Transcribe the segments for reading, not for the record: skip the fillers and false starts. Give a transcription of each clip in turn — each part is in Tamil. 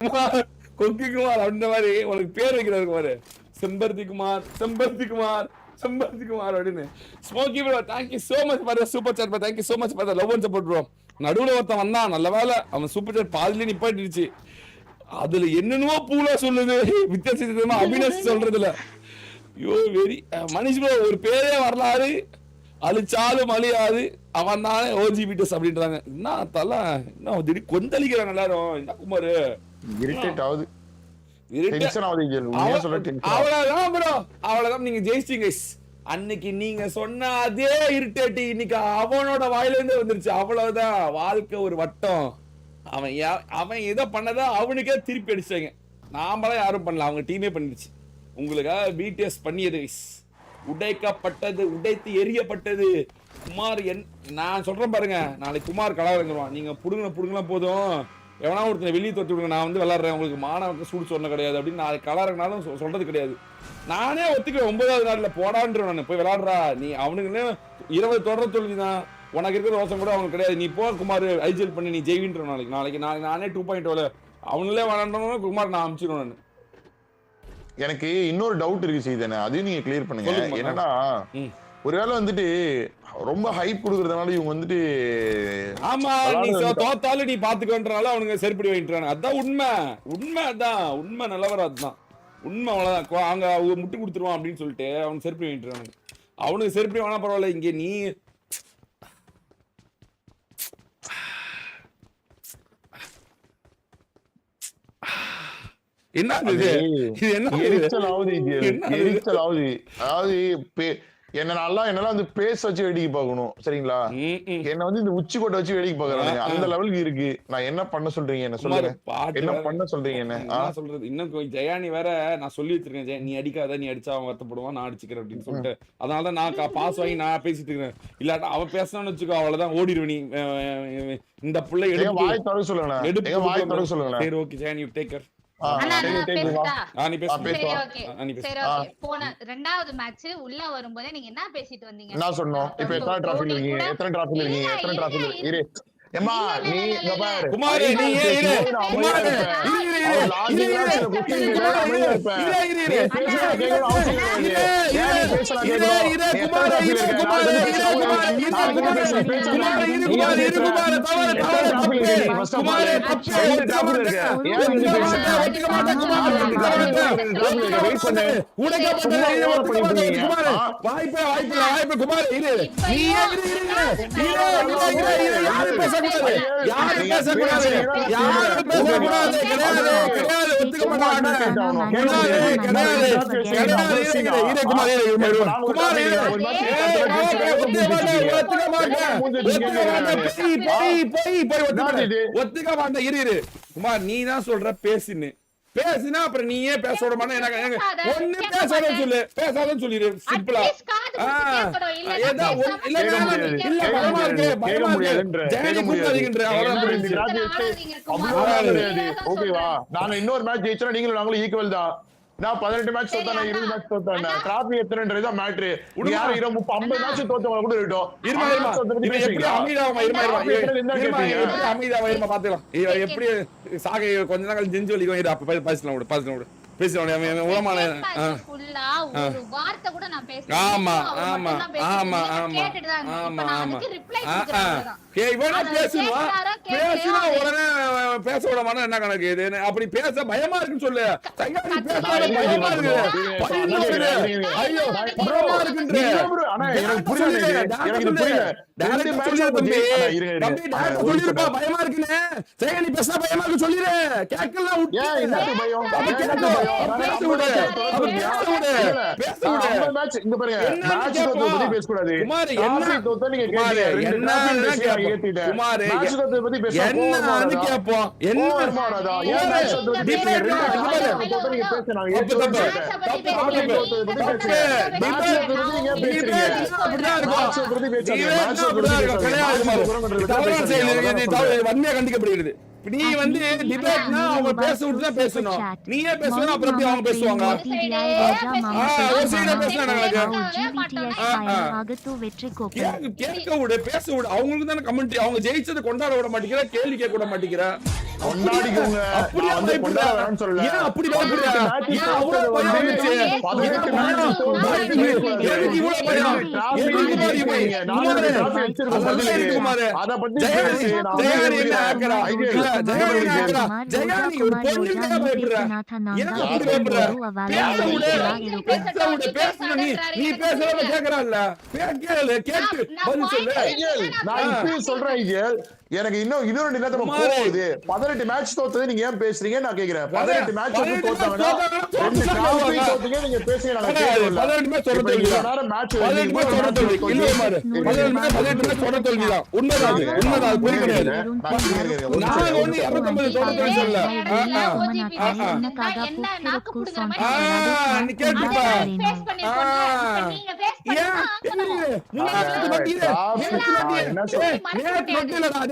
கொக்கி குமார் அந்த மாதிரி உனக்கு பேர் வைக்கிறாரு பாரு, செம்பருத்தி குமார் செம்பருத்தி குமார் செம்பருத்தி குமார் அப்படின்னு. Smoky bro thank you so much for the super chat bro, thank you so much for the love and support bro. நடுவுல ஒருத்தன் வந்தான், நல்ல வேலை அவன் சூப்பர் சாட் பாதிலே நிப்பாட்டிடுச்சு. அதுல என்னென்னவோ பூலா சொல்லுது, வித்தியாசமா அபினஸ் சொல்றதுல. ஐயோ வெரி மனுஷ் ப்ரோ ஒரு பேரே வரலாறு, அழிச்சாலும் அழியாது அவன் தானே ஓஜி பீட்டஸ் அப்படின்றாங்க. என்ன தல என்ன திடீர் கொந்தளிக்கிறாங்க எல்லாரும். என்ன குமார் இரிட்டேட் ஆகுது, அவ்வளவுதான் ப்ரோ, அவ்வளவுதான். நீங்க ஜெயிச்சிங்க அன்னைக்கு, நீங்க சொன்ன அதே இரிட்டேட் இன்னைக்கு அவனோட வாயில இருந்து வந்துருச்சு. அவ்வளவுதான், வாழ்க்கை ஒரு வட்டம். அவன் எதை பண்ணதா அவனுக்கே திருப்பி அடிச்சாங்க. நாமளாம் யாரும் பண்ணல, அவங்க டீமே பண்ணிடுச்சு. உங்களுக்காக பிடிஎஸ் பண்ணியது உடைக்கப்பட்டது, உடைத்து எரியப்பட்டது. குமார் நான் சொல்றேன் பாருங்க, நாளைக்கு குமார் கலாரங்குவான். நீங்க புடுங்கலாம் போதும், எவனா ஒருத்தனை வெளியே தொட்டு விடுங்க, நான் வந்து விளாட்றேன், உங்களுக்கு மாணவருக்கு சூடு சொன்ன கிடையாது அப்படின்னு நாளைக்கு கலாரங்கனாலும் சொல்றது கிடையாது. நானே ஒத்துக்குவேன், 9வது நாளில் போடான்ற நான் போய் விளாடுறா. நீ அவனுக்குன்னு 20 தொடர் தோல்விதான், உனக்கு இருக்கிற ரோசம் கூட அவனுக்கு கிடையாது. நீ போ குமார் ஐஜிஎல் பண்ணி நீ ஜெயின்ற. நாளைக்கு நானே 2.0 அவனுங்களே விளாண்டோம் குமார் நான் அனுப்பிச்சிடுவேன். நான் எனக்கு இன்னொரு டவுட் இருக்கு சீதனே, அதையும் நீங்க கிளியர் பண்ணுங்க. என்னன்னா ஒருவேளை வந்துட்டு ரொம்ப ஹைப் கொடுக்கறதுனால இவங்க வந்துட்டு ஆமா நீ தோத்தாலும் நீ பாத்துக்கன்றனால அவனுங்க செருப்படி வாங்கிட்டாங்க. அதான் உண்மை அதான் உண்மை நிலவரம், அதுதான் உண்மை. அவ்வளவுதான், அங்க அவங்க முட்டு கொடுத்துருவான் அப்படின்னு சொல்லிட்டு அவனுக்கு செருப்படி வாங்கிட்டானுங்க. அவனுக்கு செருப்படி வேணா பரவாயில்ல, இங்க நீ என்ன எரிச்சல் ஆகுது. அதாவது என்னால வந்து பேச வச்சு வேடிக்கை பார்க்கணும், சரிங்களா? என்ன வந்து இந்த உச்சி கொட்டை வச்சு வேடிக்கை பாக்குறாங்க, அந்த லெவலுக்கு இருக்கு. நான் என்ன பண்ண சொல்றீங்க, என்ன சொல்லுங்க, என்ன பண்ண சொல்றீங்க? என்ன சொல்றது இன்னும் ஜெயானி வேற நான் சொல்லி வச்சிருக்கேன், நீ அடிக்காத, நீ அடிச்சா அவன் வருத்தப்படுவான், நான் அடிச்சுக்கிறேன் அப்படின்னு சொல்லிட்டு. அதனாலதான் நான் பாஸ் வாங்கி நான் பேசிட்டு இருக்கேன். இல்லாட்டா அவன் பேசணும்னு வச்சுக்கோ, அவ்வளவுதான் ஓடிடுவேன். நீ இந்த பிள்ளை வாய் தொடர சொல்லுங்க. சரி ஓகே ஜெயானி யூ டேக் கேர். போன 2வது மேட்ச் உள்ள வரும்போது நீங்க என்ன பேசிட்டு வந்தீங்க? என்ன சொன்னோம்? இப்ப எத்தனை டிராஃபில இருக்கீங்க? ஏமா நீ இங்க பாரு குமார், நீ இரு குமார், யாரு பேசக்கூடாது, யாரு பேசக்கூடாது, கிடையாது, ஒத்துக்க மாட்டாங்க, ஒத்துக்க மாட்டேன். இரு குமார், நீ தான் சொல்ற பேசுன்னு, பேசினா அப்புறம் நீயே பேச விட மாட்டேன். ஒண்ணு பேசாதன்னு சொல்லு, பேசாதன்னு சொல்லிடு, சிம்பிளா. நாங்க இன்னொரு மேட்ச் ஜெயிச்சா நீங்களும் நாங்களும் ஈக்குவல் தான். நான் 18 மேட்ச் தோத்தானே, 20 மேட்ச் தோத்தானே, டிராபி எத்தனைன்றதா மேட்ரு. யாரு 50 மேட்ச் தோத்தவங்க கூட இருக்கட்டும். பாத்துக்கலாம் எப்படி சாகை கொஞ்ச நாள் ஜெஞ்சு வலிக்கும். அப்ப பேசலாம் பேச விட மாட்டேன். என்ன கணக்கு இது? அப்படி பேச பயமா இருக்குன்னு சொல்லு. பயமா இருக்குன்னு பேச பயமா இருக்கு சொல்லிடு. கேட்கலாம் வன்மையா கண்டிக்கப்படுகிறது. நீ வந்து டிபேட்னா அவங்க பேச விட்டு தான் பேசணும். நீயே பேசணும் அப்புறம் எப்படி அவங்க பேசுவாங்க? ஒரு சைடா பேசுறாங்க. கேட்க விடு, பேச விடு. அவங்களுக்கு தானே கமெண்ட். அவங்க ஜெயிச்சதை கொண்டாட விட மாட்டேங்கிற, கேள்வி கேட்க விட மாட்டேங்கிற. கொண்டாடிக்கோங்க. அப்படியே பயப்படுற. ஏன் அப்படி பயப்படுற? ஏன் அவ்வளவு பயம் வந்துச்சு? எதுக்கு இவ்வளவு பயம்? எதுக்கு மாதிரி பயம்? குமாரே, அத பத்தி ஜெயானி என்ன ஆக்குறா? இல்ல ஜெயானி என்ன ஆக்குறா? ஜெயானி ஒரு பொண்ணுக்கு தான் பயப்படுற. ஏன் அப்படி பயப்படுற? பேசணும். நீ பேசுறத கேக்குறான்ல, கேளு, கேட்டு பதில் சொல்லு. நான் இப்பயும் சொல்றேன் ஐயல், எனக்கு இன்னும் இது ஒரு நிலத்தமா போகுது. 18 மேட்ச் தோத்தது நீங்க ஏன் பேசுறீங்க நான் கேக்குறேன். 18 மேட்ச் வந்து தோத்தாங்கன்னா 2 டிராஃபி தோத்தீங்க நீங்க பேசுங்க. நான் கேக்குறேன் 18 மேட்ச் தொடர் தோல்வி. 18 மேட்ச் தொடர் தோல்வி இல்ல மாரு. 18 மேட்ச் தொடர் தோல்வி தான். உண்மைதான் அது பொய் கிடையாது. நான் ஒண்ணு 250 தொடர் தோல்வி சொல்லல. நீ கேட்டுப்பா. நீங்க பேஸ் பண்ணி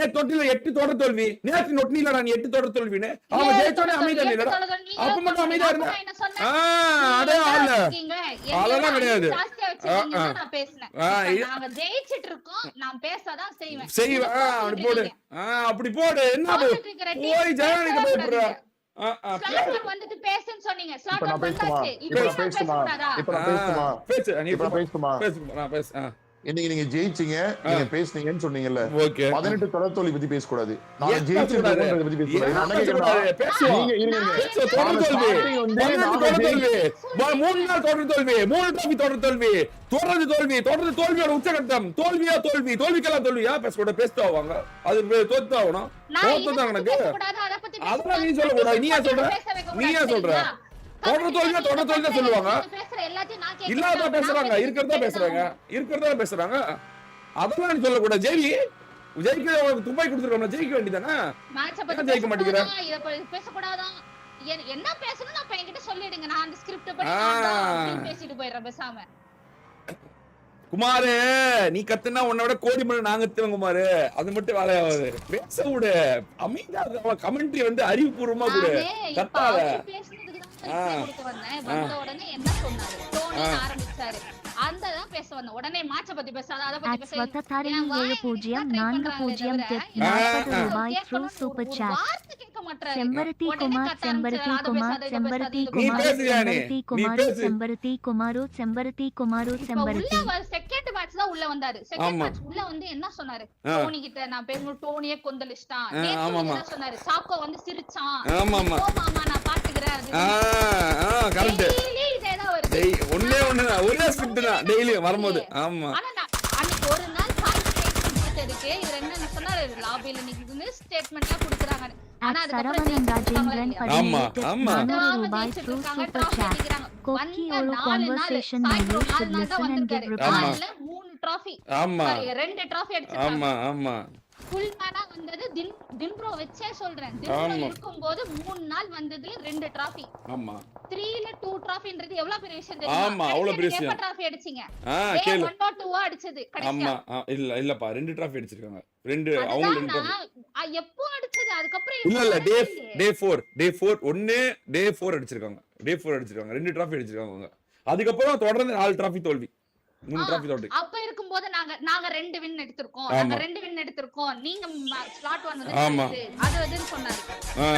தொட்டில 8 தொடர் தோல்வி. நேத்து நொட்டிலடா நீ 8 தொடர் தோல்வின்னு. அவங்க ஜெயிச்சோனே அமைதியா இல்லடா. அப்ப மட்டும் அமைதியா இருந்தா. அடே ஆள. அதெல்லாம் கிடையாது. நான் பேசுனேன். நாங்க ஜெயிச்சிட்டு இருக்கோம். நான் பேசதான் செய்வேன். அப்படி போடு. அப்படி போடு. என்ன போய் ஜெயலலிதா பயப்படுற. வந்துட்டு பேசுன்னு சொன்னீங்க. இப்ப நான் பேசுமா? இன்னைக்கு நீங்க ஜெயிச்சீங்க, நீங்க பேசுனீங்கன்னு சொன்னீங்கல்ல. 18 தொடர் தோல்வி பத்தி பேச கூடாது. நான் ஜெயிச்சேன்றத பத்தி பேச கூடாது. நான் கேக்குறேன் நீங்க இருங்க. தொடர் தோல்வி வந்து 3 நாள் தொடர் தோல்வி, 3 டிராஃபி தொடர் தோல்வி, தொடர்ந்து தோல்வியோட உச்சகட்டம். தோல்வியா தோல்வி, தோல்விக்கெல்லாம் தோல்வியா பேசக்கூட பேசிட்டு ஆவாங்க. அது தோத்து ஆகணும். தோத்துதான் எனக்கு. அதெல்லாம் நீ சொல்ல கூடாது. நீயா சொல்ற தொடர் தோல்வியா சொல்லுவாங்க. இல்லாத பேசுறாங்க, இருக்கிறதா பேசுறாங்க. அதெல்லாம் நீ சொல்ல கூடாது. ஜெயிக்க துப்பாக்கி கொடுத்துருக்கோம், ஜெயிக்க வேண்டியதானே. ஜெயிக்க மாட்டேங்கிற பேசக்கூடாதான். என்ன பேசணும் அப்ப என்கிட்ட சொல்லிடுங்க. நான் அந்த ஸ்கிரிப்ட் படி பேசிட்டு போயிடுறேன் பேசாம. குமாரு, நீ கத்துனா உன்னோட கோடி மணி நாங்க கத்துவோம் குமாரு. அது மட்டும் வேலையாவது. பேச விடு, அமைதியா கமெண்ட்ரி வந்து அறிவுபூர்வமா கூட கத்தாத. உடனே என்ன சொன்னாரு? டோனி ஆரம்பிச்சாரு. அந்ததான் பேச வந்தேன். உடனே மாச்ச பத்தி பேசாத, அத பத்தி பேச. 7040 ரூபாய் த்ரூ சூப்பர் சாட். செம்பருத்தி குமாரு. செகண்ட் மேட்ச் தான் உள்ள வந்தாரு. செகண்ட் மேட்ச் உள்ள வந்து என்ன சொன்னாரு? டோனி கிட்ட நான் பேசணும், டோனியே கொந்தளிச்சிட்டான். என்ன சொன்னாரு? சாக்கோ வந்து சிரிச்சான். மாமா நான் பாத்துக்கிறேன். கரெக்ட். இதேதான் வருது. ஒரே ஸ்கிரிப்ட் தான் டெய்லி வரும்போது. ஆமா. அன்னைக்கு ஒரு நாள் இருக்கு. இவர் என்ன சொன்னாரு? லாபில நிக்குது ஸ்டேட்மென்ட்லாம் கொடுக்கறாங்க. ஆனா அதுக்கப்புறம் ராஜேந்திரன் 18 ரூபாய் த்ரூ சூப்பர் சாட். கோக்கி ஒரு conversation you should listen and give reply. 3 trophy. ஆமா. 2 டிராஃபி அடிச்சிட்டாங்க. ஆமா. ஃபுல் மேனா வந்தது திம்ப்ரோ வெச்சே சொல்றேன். திம்ப்ரோ இருக்கும்போது 3 நாள் வந்ததுல 2 டிராஃபி. ஆமா. 3ல 2 டிராஃபின்றது எவ்வளவு பெரிய விஷயம் தெரியுமா? ஆமா, அவ்வளவு பெரிய விஷயம். எப்ப டிராஃபி அடிச்சீங்க? கேளு. 1 or 2 அடிச்சது கடைசியா. ஆமா. இல்லப்பா 2 டிராஃபி அடிச்சிருக்காங்க. அவங்க 2 டிராஃபி. எப்போ அடிச்சது? அதுக்கு அப்புறம் இல்ல டே 4 1 டே 4 அடிச்சிருக்காங்க. 2 டிராஃபி அடிச்சிருக்காங்க அவங்க. அதுக்கு அப்புறம் தொடர்ந்து 4 டிராஃபி தோல்வி. 3 டிராஃபி தோல்வி. அப்ப இருக்கும்போது நாங்க 2 வின் எடுத்துறோம். நீங்க ஸ்லாட் 1 வந்து அதுன்னு சொன்னாரு.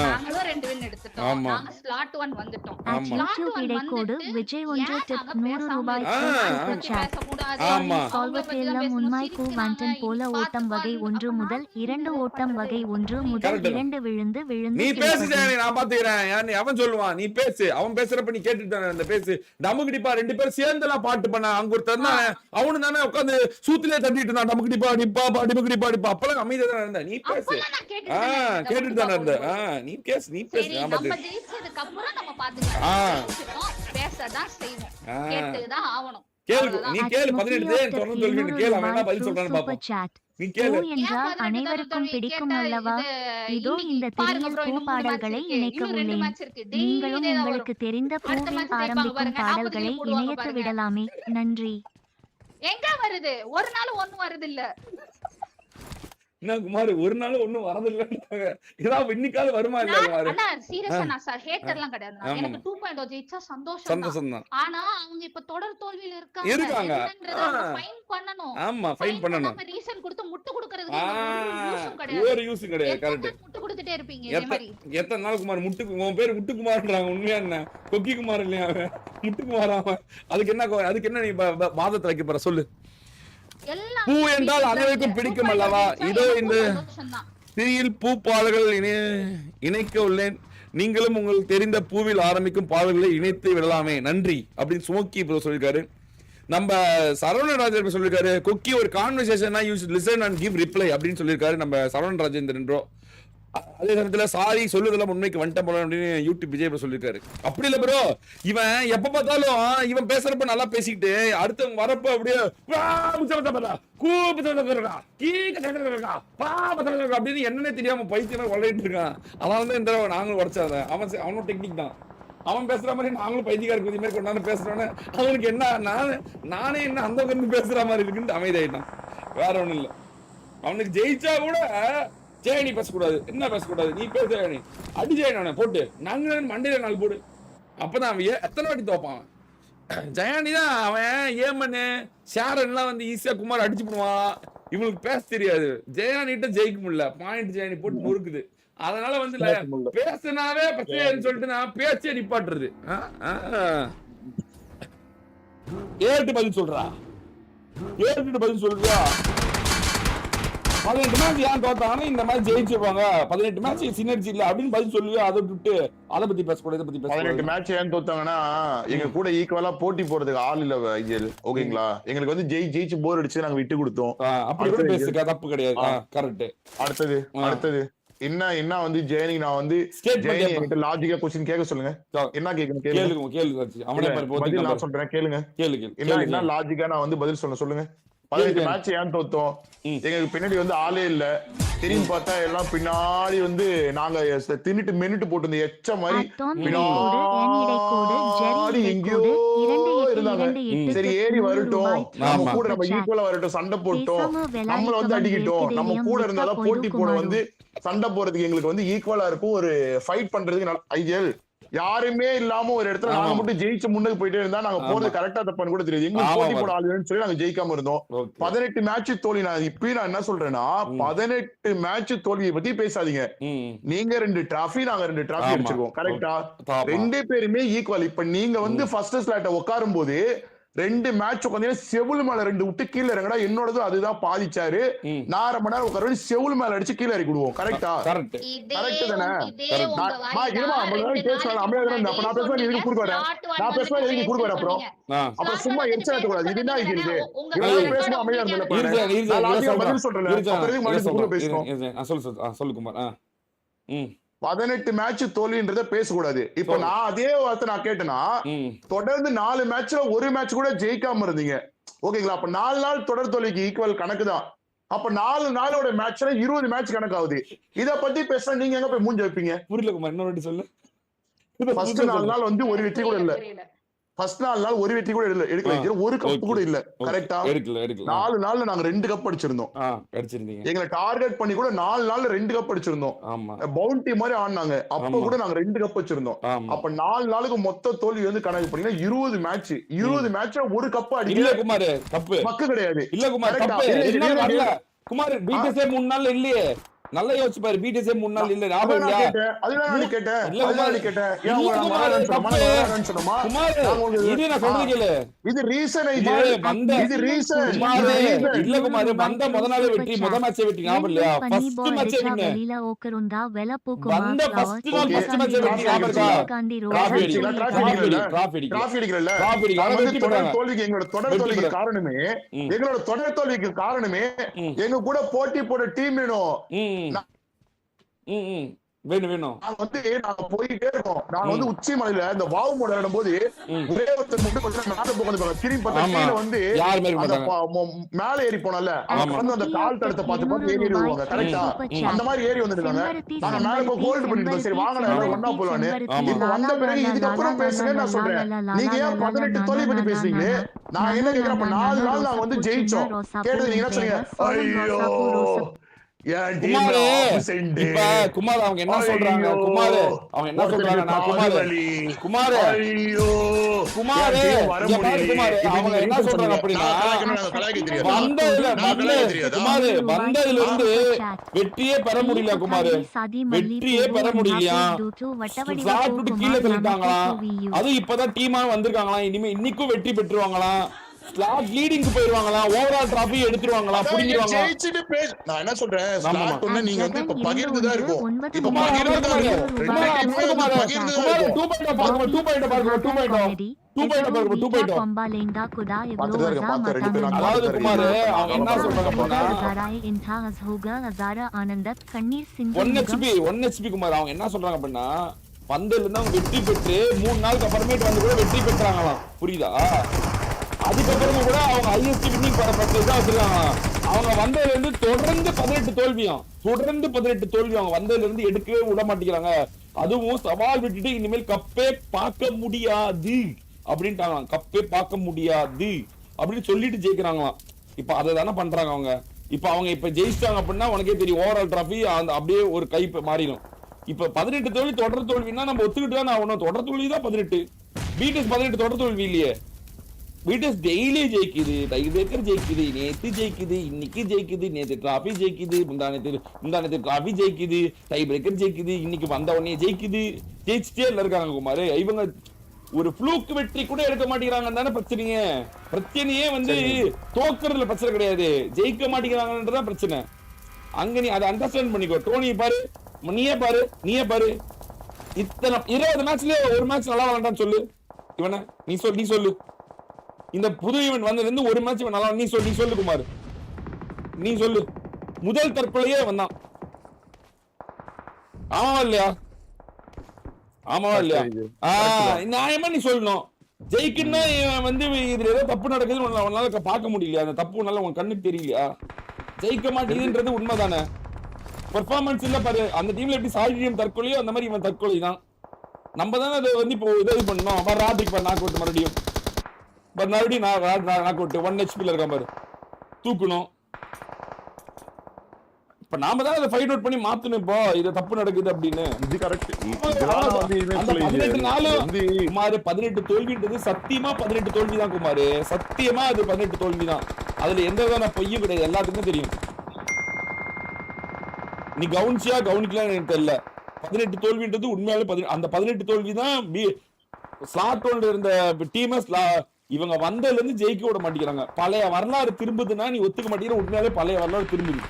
நாங்களும் 2 வின் எடுத்துட்டோம். நாங்க ஸ்லாட் 1 வந்துட்டோம். YouTube இடைக்கோடு விஜய் 1 டிப் 100 ரூபாய் சூப்பர் சாட். சால்வத்தேலம் உண்மைக்கு வண்டன் போல ஓட்டம் வகை 1 முதல் 2 ஓட்டம் வகை 1 முதல் 2 விழுந்து நீ பேசு ஜெயனி, நான் பாத்துக்கிறேன். அவன் சொல்லுவான், நீ பேசு. அவன் பேசுறப்ப நீ கேட்டுட்டு தானே அந்த பேசு. டமுகிடிப்பா 2 பேரும் சேர்ந்துலாம் பாட்டு பண்ண. அங்க ஒருத்தர் அவனு தானே உட்காந்து சூத்திலே தட்டிட்டு இருந்தான். டமுகிடிப்பா அப்பெல்லாம் அமைதியா தானே இருந்தா. நீ பேசு. கேட்டுட்டு தானே இருந்த. நீ பேசு. நம்ம ஜெயிச்சதுக்கு அப்புறம் நம்ம பாத்துக்கலாம். பேசதான் செய்வோம். கேட்டுதான் ஆவணும். நீ கேளு. 18 தொடர்ந்து தோல்வி கேளு. அவன் என்ன பதில் சொல்றான்னு பாப்போம். நீ கேளு. என்றால் அனைவருக்கும் பிடிக்கும் அல்லவா? இதோ இந்த திரையில் பூபாடல்களை இணைக்க உள்ளேன். நீங்களும் உங்களுக்கு தெரிந்த பூவில் ஆரம்பிக்கும் பாடல்களை இணையத்து விடலாமே. நன்றி. எங்க வருது? ஒரு நாள் ஒண்ணும் வருது இல்ல. என்ன குமார் ஒரு நாள் ஒண்ணும் வரதில்லை, ஏதாவது இன்னைக்காவது வருமா இல்ல குமார்? ஆனா சீரியஸா நான் ஹேட்டர்லாம் கிடையாது. எனக்கு 2.0 ஜெயிச்சா சந்தோஷம் தான். ஆனா அவங்க இப்ப தொடர் தோல்வியில இருக்காங்க. ஃபைன் பண்ணனும். ஆமா ஃபைன் பண்ணனும். நம்ம ரீசன் கொடுத்து முட்டு குடுக்குறதுக்கு ஒரு யூஸ் கிடையாது. கரெக்ட். முட்டு குடுத்துட்டே இருப்பீங்க இதே மாதிரி. எத்தனை நாள் குமார் முட்டு, உன் பேர் முட்டு குமார்ன்றாங்க, உண்மையா என்ன? கொக்கி குமார் இல்லையா அவன்? முட்டு குமார் அவன். அதுக்கு என்ன நீ வாதத்தை வைக்க போற சொல்லு? பூ என்றால் அனைவருக்கும் பிடிக்கும் அல்லவா? இதோ இந்த திரியில் பூ பாடல்கள் இணைக்க உள்ளேன். நீங்களும் உங்களுக்கு தெரிந்த பூவில் ஆரம்பிக்கும் பாடல்களை இணைத்து விடலாமே, நன்றி அப்படின்னு ஸ்மோக்கி ப்ரோ சொல்லிருக்காரு. நம்ம சரவணராஜன் சொல்லிருக்காரு, கொக்கி ஒரு கான்வர்சேஷனா you should listen and give reply அப்படின்னு சொல்லிருக்காரு நம்ம சரவணராஜேந்திரன் ப்ரோ. அதே சமயத்துல சாரி சொல்லுதெல்லாம் உண்மைக்கு வந்துட்ட போல அப்படின்னு யூடியூப் விஜய் ப்ரோ சொல்லிருக்காரு. அப்படி இல்ல ப்ரோ, இவன் எப்ப பார்த்தாலும் இவன் பேசுறப்ப நல்லா பேசிக்கிட்டு அடுத்தவங்க வரப்ப அப்படியே அப்படின்னு என்னன்னே தெரியாம பைத்தியம் வளரிட்டு இருக்கான். அதனால தான் இந்த நாங்களும் உடச்சாத அவனோட டெக்னிக் தான். அவன் பேசுற மாதிரி நாங்களும் பைத்தியக்கார குதி மாதிரி கொண்டாந்து பேசுறோன்னு அவனுக்கு என்ன நானே என்ன அந்த இருந்து பேசுற மாதிரி இருக்குன்னு அமைதியாயிட்டான். வேற ஒண்ணும் இல்ல. அவனுக்கு ஜெயிச்சா கூட ஜெயனி பேசக்கூடாது, என்ன பேசக்கூடாது, நீ பேச அடி ஜெயனி போட்டு நாங்க மண்டையில நாள் போடு. அப்பதான் அவன் எத்தனை வாட்டி தோப்பான். ஜெயானி தான் அவன் ஏமனு ஷேரன்லாம் வந்து ஈஸியா குமார் அடிச்சு போடுவான். இவனுக்கு பேச தெரியாது. ஜெயானிட்ட ஜெயிக்க முடியல, பாயிண்ட் ஜெயானி போட்டு நொறுக்குது. அதனால வந்து பேசினாவே பிரச்சனைன்னு சொல்லிட்டு நான் பேச்சே நிப்பாட்டுறது. ஏறிட்டு பதில் சொல்றா, ஏறிட்டு பதில் சொல்றியா? 18 மேட்ச் ஏன் தோத்தாங்க, இந்த மேட்ச் ஜெயிச்சிருப்பாங்க, 18 மேட்ச் சினர்ஜி இல்ல அப்படின்னு பதில் சொல்லுவியா? அதை விட்டு அதை பத்தி பேசக்கூடாது, இதை பத்தி பேச. 18 மேட்ச் ஏன் தோத்தாங்கன்னா எங்க கூட ஈக்குவலா போட்டி போறதுக்கு ஆள் இல்ல ஐயல். ஓகேங்களா, எங்களுக்கு வந்து ஜெயிச்சு போர் அடிச்சு நாங்க விட்டு கொடுத்தோம். அப்படி கூட பேசுக்க தப்பு கிடையாது. கரெக்ட். அடுத்தது என்ன வந்து ஜெயனி நான் வந்து லாஜிக்கா क्वेश्चन கேட்க சொல்லுங்க. என்ன கேட்கணும் கேளுங்க. அவனே பதில் நான் சொல்றேன், கேளுங்க. என்ன லாஜிக்கா நான் வந்து பதில் சொல்லுங்க. 18 மேட்ச் ஏன் தோத்தோம்? எங்களுக்கு பின்னாடி வந்து ஆளே இல்ல. திரும்பி பார்த்தா எல்லாம் பின்னாடி வந்து நாங்க தின்னுட்டு மென்னுட்டு போட்டு எச்ச மாதிரி பின்னாடி எங்கேயோ இருந்தாங்க. சரி ஏறி வரட்டும், நம்ம கூட நம்ம ஈக்குவலா வரட்டும், சண்டை போட்டோம், நம்மள வந்து அடிக்கிட்டோம், நம்ம கூட இருந்தாலும் போட்டி போட வந்து சண்டை போறதுக்கு எங்களுக்கு வந்து ஈக்குவலா இருக்கும். ஒரு ஃபைட் பண்றதுக்கு ஐயல் யாருமே இல்லாம ஒரு இடத்துல நாங்க மட்டும் ஜெயிச்சு முன்னுக்கு போயிட்டே இருந்தா நாங்க போறது கரெக்டா தப்பான்னு கூட தெரியாது. எங்களுக்கு போட்டி போட ஆளுன்னு சொல்லி நாங்க ஜெயிக்காம இருந்தோம். 18 மேட்ச் தோல்வி. நான் இப்பயும் நான் என்ன சொல்றேன்னா, 18 மேட்ச் தோல்வியை பத்தி பேசாதீங்க. நீங்க 2 டிராஃபி, நாங்க 2 டிராஃபி அடிச்சிருக்கோம். கரெக்டா? 2 பேருமே ஈக்குவல். இப்ப நீங்க வந்து ஃபர்ஸ்ட் ஸ்லாட்ட உட்காரும் போது 2 மேட்ச் உட்காந்து செவுல் மேல 2 விட்டு கீழே இறங்கடா. என்னோடது அதுதான் பாதிச்சாரு. நான் 1/2 மணி நேரம் உட்கார செவுல் மேல அடிச்சு கீழே இறக்கி விடுவோம். கரெக்டா? கரெக்ட் தானே? அப்புறம் சும்மா எரிச்சல் கூடாது. இது என்ன இருக்குது? பேசணும் அமைதியா இருந்தேன். பதில் சொல்றேன். சொல்லு குமார். 18 மேட்ச் தோல்வின்றத பேசக்கூடாது. இப்ப நான் அதே வார்த்தை நான் கேட்டேன்னா, தொடர்ந்து 4 மேட்ச்ல ஒரு மேட்ச் கூட ஜெயிக்காம இருந்தீங்க. ஓகேங்களா? அப்ப 4 நாள் தொடர் தோல்விக்கு ஈக்குவல் கணக்கு தான். அப்ப 4 நாளோட மேட்ச்ல 20 மேட்ச் கணக்காகுது. இத பத்தி பேச நீங்க எங்க போய் மூஞ்சி வைப்பீங்க? புரியல குமார், இன்னொரு சொல்லு. ஃபர்ஸ்ட் 4 நாள் வந்து ஒரு வெற்றி கூட இல்ல. ஃபர்ஸ்ட் 4 நாள் ஒரு வெற்றி கூட எடுக்கல. ஒரு கப் கூட இல்ல. கரெக்டா? 4 நாள்ல நாங்க 2 கப் அடிச்சிருந்தோம். எங்களை டார்கெட் பண்ணி கூட 4 நாள்ல 2 கப் அடிச்சிருந்தோம். பவுண்டரி மாதிரி ஆடினாங்க. அப்ப கூட நாங்க 2 கப் வச்சிருந்தோம். அப்ப 4 நாளுக்கு மொத்த தோல்வி வந்து கணக்கு பண்ணீங்கன்னா 20 மேட்ச். 20 மேட்ச்ல ஒரு கப் அடிக்கல குமார். தப்பு மக்கு கிடையாது. இல்ல குமார், குமார் பிடிஎஸ்ஏ 3 நாள்ல இல்லையே. நல்லா யோசிச்சு பாரு. பிடிஎஸ்ஏ 3 நாள் இல்ல. ஞாபகம் இல்ல? அதுதான் நான் கேட்டேன். அதுதான் நான் கேட்டேன். ஏன் குமார் சொன்னமா? குமார் இது நான் சொல்றது கேளு. இது ரீசன். இது ரீசன் இல்ல குமார். வந்த முத நாளே வெற்றி, முத மேட்ச் வெற்றி. ஞாபகம் இல்லையா? ஃபர்ஸ்ட் மேட்ச் நீங்க வந்த ஃபர்ஸ்ட் மேட்ச் வெற்றி. ஞாபகம் இருக்கா? டிராஃபி அடிக்கல. தோல்விக்கு எங்களோட தொடர் தோல்விக்கு காரணமே எங்க கூட போட்டி போட டீம் வேணும். வேணும். நாங்க போயிட்டே இருக்கோம். நாங்க வந்து உச்சி மலையில இந்த வாவு மோட போது ஒரே ஒருத்தர் மட்டும் திரும்பி பார்த்தா வந்து மேல ஏறி போனல வந்து அந்த கால் தடத்தை பார்த்து ஏறி வருவாங்க. கரெக்டா? அந்த மாதிரி ஏறி வந்துருக்காங்க. நாங்க மேல போய் ஹோல்டு பண்ணிட்டு சரி வாங்க ஒன்னா போலான்னு. இப்ப வந்த பிறகு இதுக்கப்புறம் பேசுங்க நான் சொல்றேன். நீங்க ஏன் 18 தோல்வி பத்தி பேசுறீங்க? நான் என்ன கேக்குறேன், 4 நாள் நாங்க வந்து ஜெயிச்சோம். கேட்டது நீங்க என்ன சொன்னீங்க? ஐயோ குமாரு இப்ப குமார் அவங்க என்ன சொல்றாங்க குமாரு அவங்க என்ன சொல்றாங்க நான் குமாரு குமாரு அவங்க என்ன சொல்றாங்க அப்படின்னா குமாரு வந்ததுல இருந்து வெற்றியே பெற முடியல குமாரு வெற்றியே பெற முடியலையா கீழே தள்ளிட்டாங்களாம் அதுவும் இப்பதான் டீமா வந்திருக்காங்களாம் இனிமே இன்னைக்கும் வெற்றி பெற்றுவாங்களாம் ஸ்லாட் லீடிங்க்கு போயிடுவாங்களா ஓவரால் டிராஃபி எடுத்துருவாங்களா புடிங்கிடுவாங்க ஜெயிச்சிட்டு நான் என்ன சொல்றேன் ஸ்லாட் ஒண்ணு நீங்க வந்து இப்ப பகிர்ந்துதான் இருக்கும் இப்ப பகிர்ந்துதான் இருக்கும் ரெண்டு வெற்றி பெற்று 3 நாளுக்கு அப்புறமேட்டு வந்து கூட வெற்றி பெற்றாங்களாம் புரியுதா அதுக்கப்புறமா கூட அவங்க ஹையஸ்ட் வின்னிங் பர்சன்டேஜ் தான் வச்சிருக்காங்க அவங்க வந்ததுல இருந்து தொடர்ந்து 18 தோல்வி அவங்க வந்ததுல இருந்து எடுக்கவே விட மாட்டேங்கிறாங்க அதுவும் சவால் விட்டுட்டு இனிமேல் கப்பே பார்க்க முடியாது அப்படின்ட்டாங்களாம் கப்பே பார்க்க முடியாது அப்படின்னு சொல்லிட்டு ஜெயிக்கிறாங்களாம் இப்ப அதை தானே பண்றாங்க அவங்க இப்ப ஜெயிச்சிட்டாங்க அப்படின்னா உனக்கே தெரியும் ஓவரால் டிராஃபி அந்த அப்படியே ஒரு கை மாறிடும் இப்ப 18 தோல்வி தொடர் தோல்வின்னா நம்ம ஒத்துக்கிட்டு தான் ஆகணும் தொடர் தோல்வி தான் 18 பீட்டஸ் 18 தொடர் தோல்வி இல்லையே பீட்டஸ் டெய்லி ஜெயிக்குது டை பிரேக்கர் ஜெயிக்குது நேத்து ஜெயிக்குது இன்னைக்கு ஜெயிக்குது நேத்து டிராஃபி ஜெயிக்குது முந்தானத்து டிராஃபி ஜெயிக்குது டை பிரேக்கர் ஜெயிக்குது இன்னைக்கு வந்த உடனே ஜெயிச்சுட்டே இருக்காங்க குமார் இவங்க ஒரு ஃப்ளூக் வெற்றி கூட எடுக்க மாட்டேங்கிறாங்க தானே பிரச்சனையே வந்து தோக்குறதுல பிரச்சனை கிடையாது ஜெயிக்க மாட்டேங்கிறாங்கன்றதான் பிரச்சனை அங்க நீ அதை அண்டர்ஸ்டாண்ட் பண்ணிக்கோ டோனி பாரு நீயே பாரு இத்தனை 20 மேட்ச்ல ஒரு மேட்ச் நல்லா விளையாண்டான்னு சொல்லு இவனை நீ சொல்லு இந்த புது ஈவென்ட் வந்ததுல இருந்து ஒரு மேட்ச் நல்லா நீ சொல்லு குமார் நீ சொல்லு முதல் தற்கொலையே வந்தான் ஆமாவா இல்லையா நியாயமா நீ சொல்லணும் ஜெயிக்கணும்னா வந்து இதுல ஏதோ தப்பு நடக்குது உன்னால பார்க்க முடியலையா அந்த தப்பு உன்னால உன் கண்ணுக்கு தெரியலையா ஜெயிக்க மாட்டேங்குதுன்றது உண்மைதானே பெர்ஃபார்மன்ஸ் இல்ல பாரு அந்த டீம்ல எப்படி சாலிடியம் தற்கொலையோ அந்த மாதிரி இவன் தற்கொலை தான் நம்ம தானே அதை வந்து இப்போ உதவி பண்ணணும் ராதிக் நாக் அவுட் மறுபடியும் நாக் அவுட் 1 HP இருக்கான் பாரு தூக்கணும் இப்ப நாம தான் அதை ஃபைண்ட் அவுட் பண்ணி மாத்தணும் இப்போ இது தப்பு நடக்குது அப்படின்னு இது கரெக்ட் அந்த 18 நாள் குமார் 18 தோல்வின்றது சத்தியமா 18 தோல்வி தான் குமார் சத்தியமா அது 18 தோல்வி தான் அதுல எந்த விதமான பொய்யும் கிடையாது எல்லாத்துக்கும் தெரியும் நீ கவனிக்கலாம் எனக்கு தெரியல 18 தோல்வின்றது உண்மையாலே அந்த 18 தோல்வி தான் ஸ்லாட் ஹோல்டர் இருந்த டீமை இவங்க வந்ததுல இருந்து ஜெயிக்க விட மாட்டேங்கிறாங்க பழைய வரலாறு திரும்புதுன்னா நீ ஒத்துக்க மாட்டேங்கிற உண்மையாலே பழைய வரலாறு திரும்புது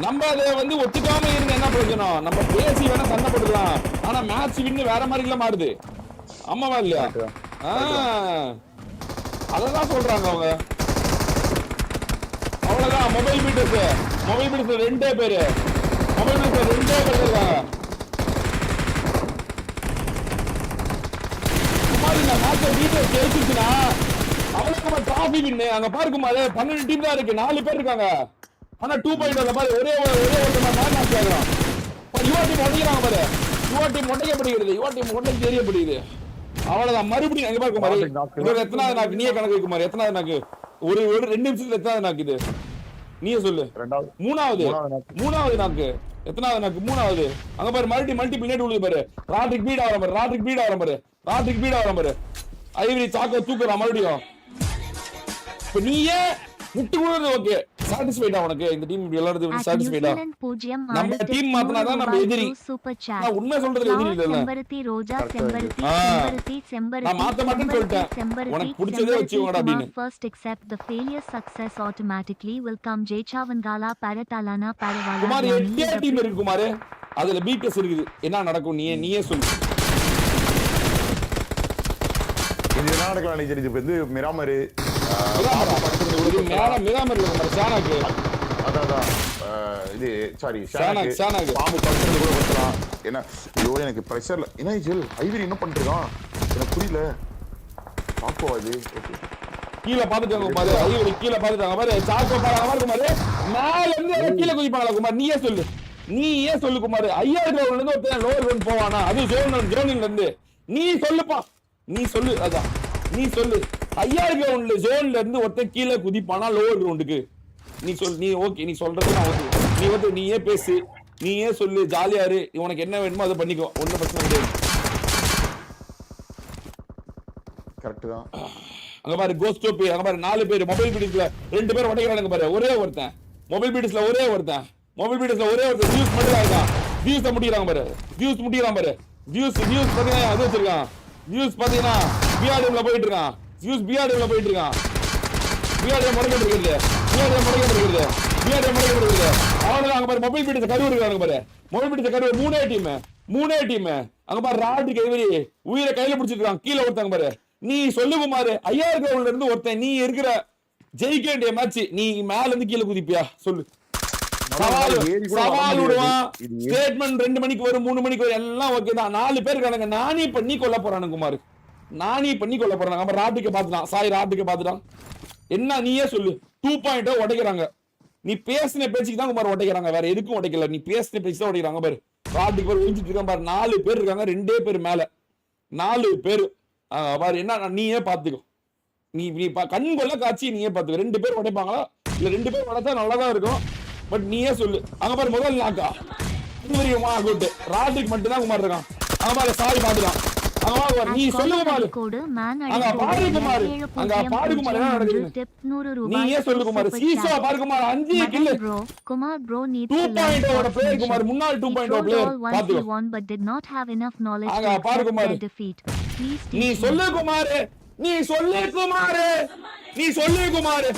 நம்ம அதை வந்து ஒத்துக்காம இருந்து என்ன பிரயோஜனம் நம்ம பேசி வேணா சண்டை போட்டுக்கலாம் ஆனா மேட்ச் வின்னு வேற மாதிரி எல்லாம் மாறுது ஆமாவா இல்லையா அததான் சொல்றாங்க அவங்க அவ்வளவுதான் மொபைல் பீட்டர்ஸ் 2 பேரு இருக்காங்க இந்த மேட்ச் பீட்டர்ஸ் ஜெயிச்சுச்சுன்னா அவ்வளவு டிராஃபி வின்னு அங்க பாருக்குமாரு 12 டீம் தான் இருக்கு 4 பேர் இருக்காங்க ஆனா 2.0 பாரு ஒரே மேட்ச் ஆகுறான் யுவா டீம் ஒட்டிக்கிறாங்க பாரு யுவா டீம் ஒட்டைக்கு தெரியப்படுது அவ்வளவுதான் மறுபடியும் எங்க பாரு குமார் இது எத்தனாவது நாக்கு நீயே கணக்கு வைக்குமாரு எத்தனாவது நாக்கு ஒரு 2 நிமிஷத்துல எத்தனாவது நாக்கு இது நீயே சொல்லு மூணாவது நாக்கு எத்தனாவது நாக்கு மூணாவது அங்க பாரு மல்டி பின்னாடி உழுது பாரு ராட்ரிக் பீட் ஆவரம் பாரு ஐவரி சாக்க தூக்குறான் மறுபடியும் இப்ப நீயே முட்டு கூட ஓகே சாட்டிஸ்ஃபைடா உனக்கு இந்த டீம் விளையாடுறது சாட்டிஸ்ஃபைடா நம்ம டீம் மாத்தனாதான் நம்ம எதிரி நான் உண்மை சொல்றதுல எதிரி இல்ல செம்பருத்தி ரோஜா செம்பருத்தி நான் மாத்த மாட்டேன்னு சொல்லிட்டேன் உனக்கு பிடிச்சதே வெச்சுங்கடா அப்படினு first accept the failure success automatically will come ஜெயச்சாவன்காலா பரட்டாலானா பரவாலா Kumar எட்டே டீம் இருக்கு குமார் அதுல பீட்டஸ் இருக்குது என்ன நடக்கும் நீயே சொல்லு இது என்ன நடக்கலாம் தெரியுது இப்ப வந்து மிராமர் இது சாரி பாம்பு படுத்துறது கூட கொடுக்கலாம் ஏன்னா ஐயோ எனக்கு பிரஷர்ல என்ன ஜெல் ஐவரி என்ன பண்ணிருக்கான் எனக்கு புரியல பாப்போ அது கீழே பாத்துட்டாங்க பாரு ஐவரி கீழே பாத்துட்டாங்க பாரு சாக்கோ பாருங்க பாரு மேல இருந்து கீழே குதிப்பாங்களா குமார் நீயே சொல்லு குமார் 5000 கிரவுண்ட்ல இருந்து ஒருத்தன் லோவர் கிரவுண்ட் போவானா அது ஜோனில இருந்து நீ சொல்லுப்பா நீ சொல்லு அதான் நீ சொல்லு ஹையர் கிரவுண்ட்ல ஜோன்ல இருந்து ஒருத்தன் கீழே குதிப்பானா லோவர் கிரவுண்டுக்கு. நீ ஓகே, நீ சொல்றது நான் ஓகே. நீயே பேசு, நீயே சொல்லு, ஜாலியா இரு, உனக்கு என்ன வேணுமோ அதை பண்ணிக்கோ, ஒன்னும் பிரச்சனை கிடையாது. கரெக்ட் தான். அங்க பாரு கோஸ்டோபி, அங்க பாரு 4 பேர் மொபைல் பீடிஸ்ல 2 பேர் உடைக்கிறானுங்க பாரு. ஒரே ஒருத்தன் மொபைல் பீடிஸ்ல ஒரே ஒருத்தன் வியூஸ் மட்டும் தான் இருக்கான். வியூஸ் முடிக்கிறாங்க பாரு, வியூஸ் முடிக்கிறான் பாரு. வியூஸ் பாத்தீங்கன்னா அது வச்சிருக்கான். வியூஸ் பாத்தீங்கன்னா பிஆர்டிஎம்ல போயிட்டு இருக்கான். வியூஸ் பிஆர்டிஎம்ல போயிட்டு இருக்கான். பிஆர்டிஎம் முடக்கிட்டு இருக்குது. அவனுக்கு அங்க பாரு மொபைல் பீடிஸ் கருவு இருக்காங்க பாரு. மொபைல் பீடிஸ் கருவு மூணே டீம். அங்க பாரு ராடு கைவரி உயிரை கையில பிடிச்சிருக்கான். கீழே ஒருத்தாங்க பாரு. நீ சொல்லு குமார், ஐயாயிரம் கிரவுண்ட்ல இருந்து ஒருத்தன் நீ இருக்கிற ஜெயிக்க வேண்டிய மேட்ச், நீ மேல இருந்து கீழே குதிப்பியா சொல்லு? சவால் விடுவான். ஸ்டேட்மெண்ட் 2 மணிக்கு வரும், 3 மணிக்கு வரும், எல்லாம் ஓகே தான். 4 பேர் இருக்கானுங்க. நானே பண்ணி கொல்ல போறானு குமார், நானே பண்ணி கொல்ல போறாங்க. நம்ம ராட்டுக்கு பாத்துட்டான், சாய் ராட்டுக்கு பாத்துட்டான். என்ன நீயே சொல்லு. 2.0 உடைக்கிறாங்க. நீ பேசின பேச்சுக்கு தான் குமார் உடைக்கிறாங்க, வேற எதுக்கும் உடைக்கல. நீ பேசின பேச்சு தான் உடைக்கிறாங்க பாரு. ராட்டுக்கு பேர் ஒழிஞ்சிட்டு இருக்கான் பாரு. 4 பேர் இருக்காங்க, 2 பேர் மேல 4 பேர் பாரு. என்ன நீயே பாத்துக்கோ. நீ கண் கொள்ள காட்சி நீயே பாத்துக்கோ. 2 பேர் உடைப்பாங்களா இல்ல 2 பேர் உடைச்சா நல்லாதான் இருக்கும். பட் நீயே சொல்லு. அங்க பாரு முதல் நாக்கா ராட்டுக்கு மட்டும் தான் குமார் இருக்கான். அங்க பாரு சாய் பாத்துக்கான். நீ சொல்லு குமார். அங்க பாரு குமார், என்ன நடக்குது நீயே சொல்லு குமார். சீசா பாரு Kumar, 5 kill Kumar bro needs 2.0 ஓட பிளேயர் குமார், முன்னாள் 2.0 பிளேயர் பாத்துக்கோ. அங்க பாரு குமார். நீ சொல்லு குமார், நீ சொல்லு குமார்.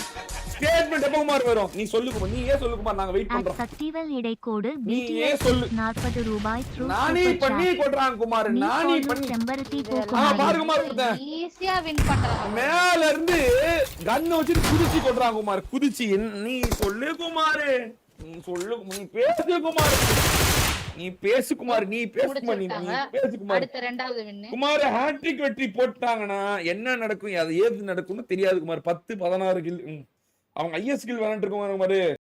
ஸ்டேட்மென்ட் எப்ப குமார் வரும்? நீ சொல்லு குமார், நீயே சொல்லு குமார். நாங்க வெயிட் பண்றோம். சக்திவேல் இடைக்கோடு நீயே சொல்லு. 40 ரூபாய் த்ரூ நானே பண்ணி கொட்றான் குமார். நானே பண்ணி செம்பருத்தி பூ பாரு குமார். ஈஸியா வின் பண்றாங்க. மேல இருந்து கன் வச்சு குதிச்சு கொட்றான் குமார். குதிச்சு நீ சொல்லு குமார். நீ சொல்லு, நீ பேசு குமார். நீ பேசு குமார். அடுத்த 2வது வின் குமார். ஹேட்ரிக் வெற்றி போட்டாங்கன்னா என்ன நடக்கும், அது ஏது நடக்கும்னு தெரியாது குமார். 10-16 கில் அவங்க ஐஎஸ் கில் விளையாண்டு இருக்குமாரு.